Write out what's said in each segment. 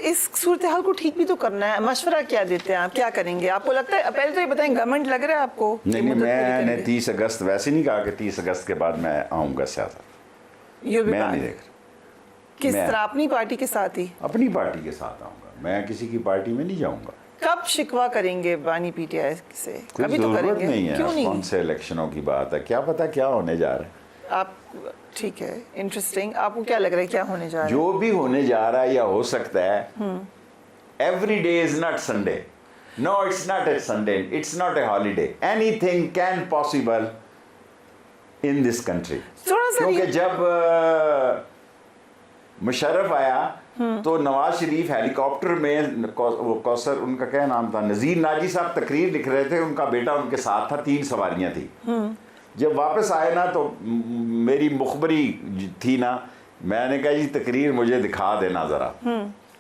इस सूरत हाल को ठीक भी तो करना है, मशवरा क्या देते हैं आप, क्या करेंगे? आपको लगता है, पहले तो ये बताएं, गवर्नमेंट लग रहा है आपको? नहीं, मैंने 30 अगस्त वैसे नहीं कहा कि 30 अगस्त के बाद मैं आऊँगा सियासत, मैं नहीं देख रहा। किस तरह? अपनी पार्टी के साथ ही? अपनी पार्टी के साथ आऊँगा, मैं किसी की पार्टी में नहीं जाऊँगा। कब शिकवा करेंगे बानी पीटीआई से? अभी तो करेंगे नहीं है। क्यों नहीं? कौन से इलेक्शनों की बात है, क्या पता क्या होने जा रहा है। आप ठीक है, इंटरेस्टिंग। आपको क्या लग रहा है क्या होने जा रहा है? जो भी होने जा रहा है या हो सकता है, every day is not Sunday, no it's not a Sunday, it's not a holiday, anything can possible in this country. क्योंकि जब मुशर्रफ आया तो नवाज शरीफ हेलीकॉप्टर में, वो कौसर उनका क्या नाम था, नज़ीर नाजी साहब तकरीर लिख रहे थे, उनका बेटा उनके साथ था, 3 सवारियां थी। जब वापस आए ना तो मेरी मुखबरी थी ना, मैंने कहा जी तकरीर मुझे दिखा देना ज़रा।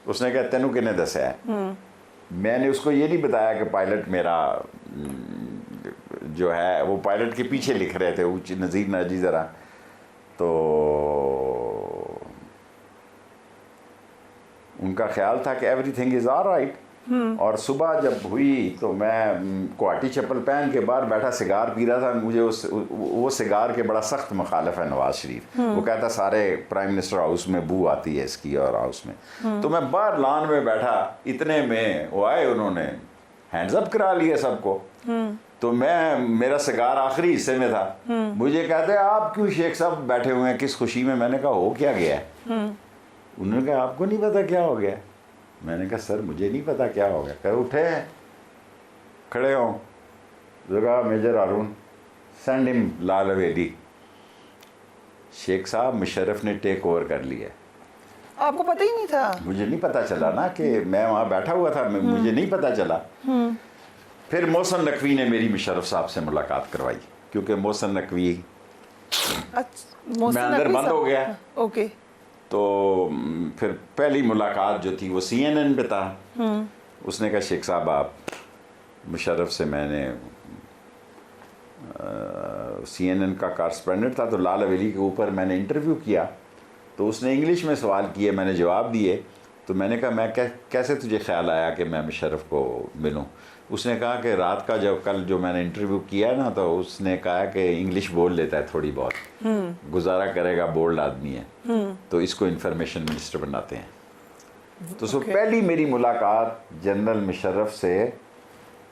उसने कहा तेनू किने दसा है? मैंने उसको ये नहीं बताया कि पायलट मेरा जो है वो पायलट के पीछे लिख रहे थे नज़ीर नाजी ज़रा। तो उनका ख्याल था कि एवरीथिंग इज़ ऑलराइट। और सुबह जब हुई तो मैं कोहाटी चप्पल पहन के बाहर बैठा सिगार पी रहा था। मुझे वो सिगार के बड़ा सख्त मुखालिफ है नवाज शरीफ। वो कहता सारे प्राइम मिनिस्टर हाउस में बू आती है इसकी और हाउस में। तो मैं बाहर लॉन में बैठा, इतने में वो आए, उन्होंने हैंड्स अप करा लिया सबको। तो मेरा सिगार आखिरी हिस्से में था। मुझे कहते आप क्यों शेख साहब बैठे हुए हैं, किस खुशी में? मैंने कहा हो क्या गया है? उन्होंने कहा आपको नहीं पता क्या हो गया? मैंने कहा सर मुझे नहीं पता क्या हो गया। कह उठे, खड़े हो, जगह मेजर हारून, सेंड हिम लाल हवेली। शेख साहब मुशर्रफ ने टेक ओवर कर लिया। आपको पता ही नहीं था? मुझे नहीं पता चला ना कि मैं वहाँ बैठा हुआ था, मुझे नहीं पता चला। फिर मोहसिन नकवी ने मेरी मुशर्रफ साहब से मुलाकात करवाई, क्योंकि मोहसिन नकवी मैं अंदर बंद हो गया। ओके। तो फिर पहली मुलाकात जो थी वो CNN पे था। उसने कहा शेख साहब आप मुशर्रफ से, मैंने CNN का कॉरेस्पोंडेंट था, तो लाल हवेली के ऊपर मैंने इंटरव्यू किया। तो उसने इंग्लिश में सवाल किए, मैंने जवाब दिए। तो मैंने कहा मैं कैसे तुझे ख्याल आया कि मैं मुशर्रफ को मिलूं? उसने कहा कि रात का जब कल जो मैंने इंटरव्यू किया ना, तो उसने कहा कि इंग्लिश बोल लेता है थोड़ी बहुत, गुजारा करेगा, बोल्ड आदमी है, तो इसको इंफॉर्मेशन मिनिस्टर बनाते हैं। तो पहली मेरी मुलाकात जनरल मुशर्रफ से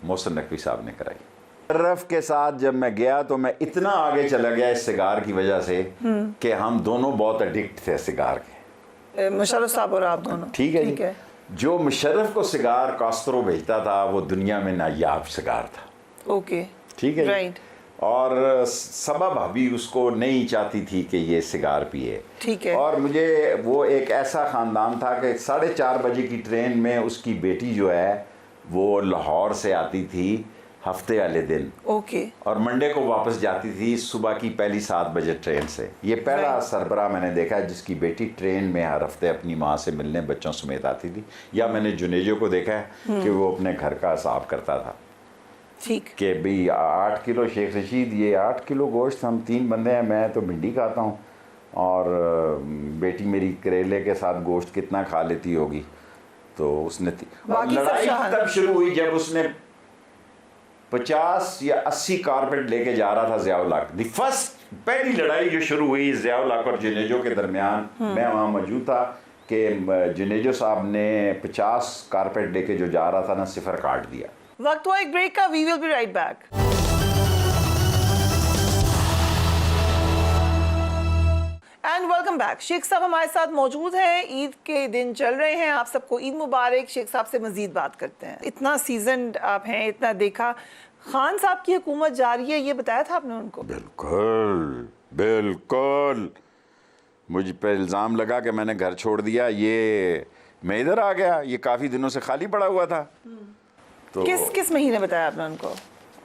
मोहसिन नकवी साहब ने कराई। मुशर्रफ के साथ जब मैं गया तो मैं इतना आगे चला गया इस सिगार की वजह से कि हम दोनों बहुत एडिक्ट थे सिगार के, मुशर्रफ साहब और आप दोनों। ठीक है। जो मुशर्रफ को सिगार कास्त्रो भेजता था वो दुनिया में नायाब सिगार था। ओके, ठीक है, राइट। और सबब भाभी उसको नहीं चाहती थी कि ये सिगार पिए, ठीक है। और मुझे वो एक ऐसा ख़ानदान था कि 4:30 बजे की ट्रेन में उसकी बेटी जो है वो लाहौर से आती थी हफ्ते वाले दिन। ओके। और मंडे को वापस जाती थी सुबह की पहली 7 बजे ट्रेन से। ये पहला सरबरा मैंने देखा है जिसकी बेटी ट्रेन में हर हफ्ते अपनी माँ से मिलने बच्चों समेत आती थी। या मैंने जुनेजो को देखा है कि वो अपने घर का हिसाब करता था, ठीक, कि भाई 8 किलो शेख रशीद, ये 8 किलो गोश्त, हम 3 बंदे हैं, मैं तो भिंडी खाता हूँ, और बेटी मेरी करेले के साथ गोश्त कितना खा लेती होगी। तो उसने लड़ाई तब शुरू हुई जब उसने 50 या 80 कारपेट लेके जा रहा था ज़ियाउल हक। दी फर्स्ट, पहली लड़ाई जो शुरू हुई ज़ियाउल हक और जुनेजो के दरमियान, मैं वहाँ मौजूद था कि जुनेजो साहब ने 50 कारपेट लेके जो जा रहा था ना, सिफर काट दिया। वक्त हुआ एक ब्रेक का, we will be right back. And welcome back. Sheikh साहब हमारे साथ मौजूद हैं, ईद के दिन चल रहे हैं, आप सबको ईद मुबारक। शेख साहब से मजीद बात करते हैं। इतना सीजन आप हैं, इतना देखा, खान साहब की हुकूमत जा रही है, ये बताया था आपने उनको? बिल्कुल बिल्कुल। मुझ पर इल्ज़ाम लगा कि मैंने घर छोड़ दिया, ये मैं इधर आ गया, ये काफ़ी दिनों से खाली पड़ा हुआ था। तो किस महीने बताया आपने उनको?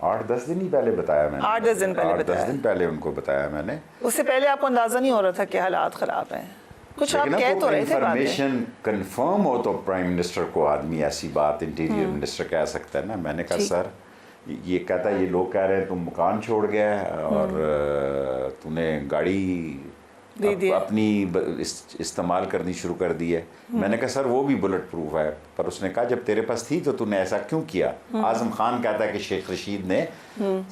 8-10 दिन ही पहले बताया मैंने। 8-10 दिन पहले 8-10 दिन पहले उनको बताया मैंने। उससे पहले आपको अंदाजा नहीं हो रहा था कि हालात ख़राब हैं? कुछ आप कह तो रहे थे, इंफॉर्मेशन कंफर्म हो तो प्राइम मिनिस्टर को आदमी ऐसी बात इंटीरियर मिनिस्टर कह सकता है ना। मैंने कहा सर, ये कहता ये लोग कह रहे हैं तुम मकान छोड़ गया और तूने गाड़ी दे दिया। अपनी इस्तेमाल करनी शुरू कर दी है। मैंने कहा सर वो भी बुलेट प्रूफ है, पर उसने कहा जब तेरे पास थी तो तूने ऐसा क्यों किया। आजम खान कहता है कि शेख रशीद ने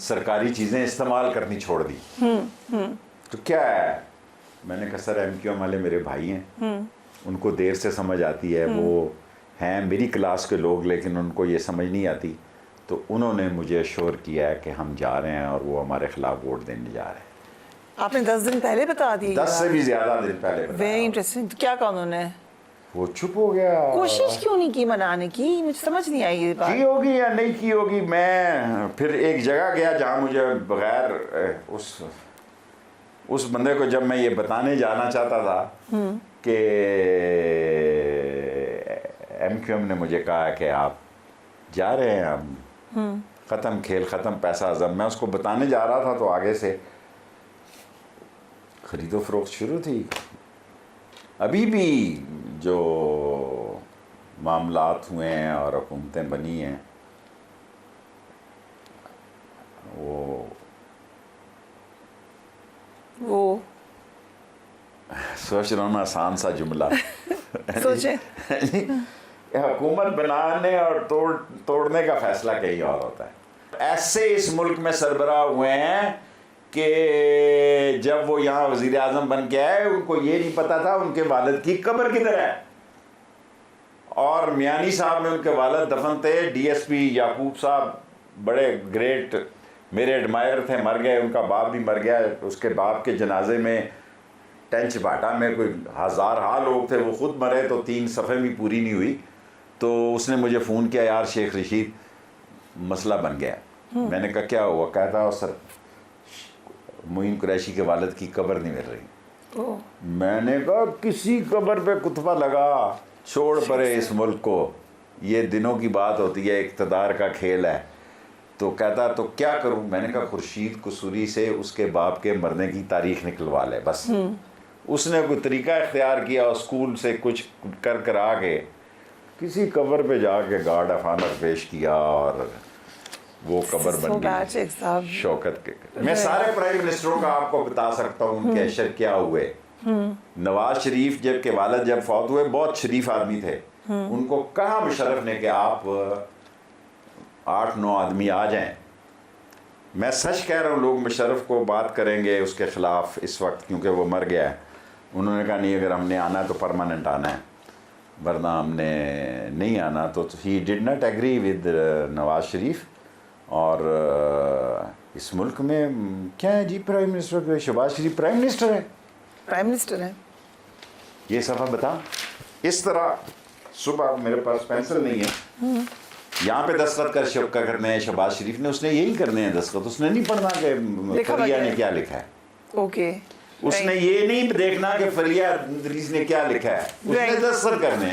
सरकारी चीज़ें इस्तेमाल करनी छोड़ दी। तो क्या है, मैंने कहा सर MQM वाले मेरे भाई हैं, उनको देर से समझ आती है, वो हैं मेरी क्लास के लोग लेकिन उनको ये समझ नहीं आती। तो उन्होंने मुझे अश्योर किया है कि हम जा रहे हैं और वो हमारे खिलाफ वोट देने जा रहे हैं। आपने 10 दिन पहले बता दी? 10 से भी ज़्यादा दिन पहले बताया। Very interesting. तो क्या कहा उन्होंने? वो चुप हो गया। कोशिश क्यों नहीं की मनाने की? मुझे समझ नहीं आई ये बात। की होगी या नहीं की होगी। मैं फिर एक जगह गया जहाँ मुझे बगैर उस बंदे को जब मैं ये बताने जाना चाहता था कि MQM ने मुझे कहा कि आप जा रहे हैं, हम ख़त्म खेल ख़त्म पैसा अज़म। मैं उसको बताने जा रहा था तो आगे से खरीदो फरोख्त शुरू थी। अभी भी जो मामलात हुए हैं और हुकूमतें बनी हैं वो सोच रहा हूँ ना, आसान सा जुमला सोचें। हुकूमत बनाने और तोड़ने का फैसला कहीं और होता है। ऐसे इस मुल्क में सरबराह हुए हैं कि जब वो यहाँ वज़ीर आज़म बन के आए उनको ये नहीं पता था उनके वालिद की कब्र किधर है। और मियानी साहब में उनके वालिद दफन थे। DSP याकूब साहब बड़े ग्रेट मेरे एडमायर थे, मर गए। उनका बाप भी मर गया। उसके बाप के जनाजे में टेंच बाटा में कोई हज़ार लोग थे, वो ख़ुद मरे तो 3 सफ़े भी पूरी नहीं हुई। तो उसने मुझे फ़ोन किया, यार शेख रशीद मसला बन गया। मैंने कहा क्या हुआ? कहता सर मोइन कुरैशी के वालिद की कब्र नहीं मिल रही। मैंने कहा किसी कब्र पे कुतबा लगा, छोड़ परे इस मुल्क को, ये दिनों की बात होती है, इक़्तिदार का खेल है। तो कहता तो क्या करूं? मैंने कहा खुर्शीद कसूरी से उसके बाप के मरने की तारीख निकलवा ले बस। उसने कोई तरीका इख्तियार किया और स्कूल से कुछ करा के किसी कब्र पे जाके गार्ड ऑफ ऑनर पेश किया और वो कब्र बन गई शौकत के। मैं सारे प्राइम मिनिस्टरों का आपको बता सकता हूँ उनके अशर क्या हुए। नवाज शरीफ जब के वालिद जब फौत हुए, बहुत शरीफ आदमी थे, उनको कहा मुशर्रफ ने कि आप 8-9 आदमी आ जाएं। मैं सच कह रहा हूँ, लोग मुशर्रफ को बात करेंगे उसके ख़िलाफ़ इस वक्त क्योंकि वो मर गया है। उन्होंने कहा नहीं, अगर हमने आना है तो परमानेंट आना है, वरना हमने नहीं आना। तो ही did not agree with Nawaz Sharif. और इस मुल्क में क्या है जी, prime minister Shahbaz Sharif prime minister है। प्राइम मिनिस्टर है। ये सफ़ा बता। इस तरह सुबह मेरे पास पेंसिल नहीं है, यहाँ पे दस्तखत करने हैं शहबाज शरीफ ने, उसने यही करने हैं दस्तखत। उसने नहीं पढ़ना कि फरिया ने क्या लिखा है। ओके। उसने ये नहीं देखना कि फरिया ने क्या लिखा है, उसने दस्तखत करने हैं।